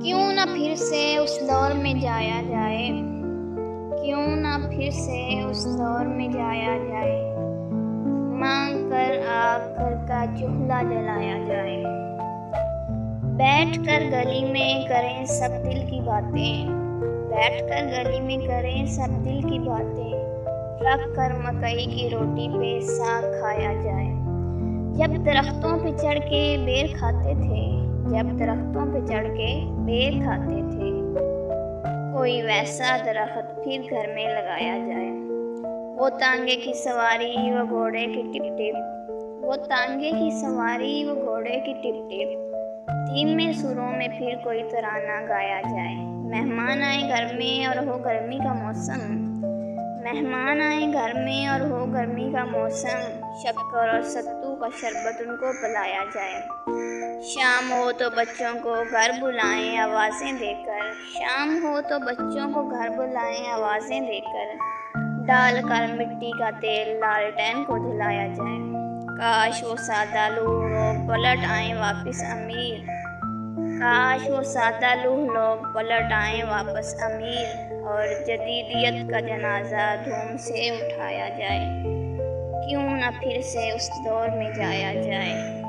کیوں نہ پھر سے اس دور میں جایا جائے، کیوں نہ پھر سے اس دور میں جایا جائے، مانگ کر آگ گھر کا چولہا جلایا جائے، بیٹھ کر گلی میں کریں سب دل کی باتیں، بیٹھ کر گلی میں کریں سب دل کی باتیں، رکھ کر مکئی کی روٹی پہ ساگ کھایا جائے۔ جب درختوں پہ چڑھ کے بیر کھاتے تھے، جب درختوں پہ چڑھ کے بیر کھاتے تھے، کوئی ویسا درخت پھر گھر میں لگایا جائے۔ وہ تانگے کی سواری وہ گھوڑے کی ٹپ ٹپ، وہ تانگے کی سواری وہ گھوڑے کی ٹپ ٹپ، دھیمے سروں میں پھر کوئی ترانہ گایا جائے۔ مہمان آئے گھر میں اور ہو گرمی کا موسم، مہمان آئے گھر میں اور ہو گرمی کا موسم، شکر اور ستو کا شربت ان کو پلایا جائے۔ شام ہو تو بچوں کو گھر بلائیں آوازیں دے کر، شام ہو تو بچوں کو گھر بلائیں آوازیں دے کر، ڈال کر مٹی کا تیل لالٹین کو جلایا جائے۔ کاش وہ سادہ لوح لوگ پلٹ آئیں واپس امیر، کاش وہ سادہ لوح لوگ پلٹ آئیں واپس امیر، اور جدیدیت کا جنازہ دھوم سے اٹھایا جائے۔ کیوں نہ پھر سے اس دور میں جایا جائے۔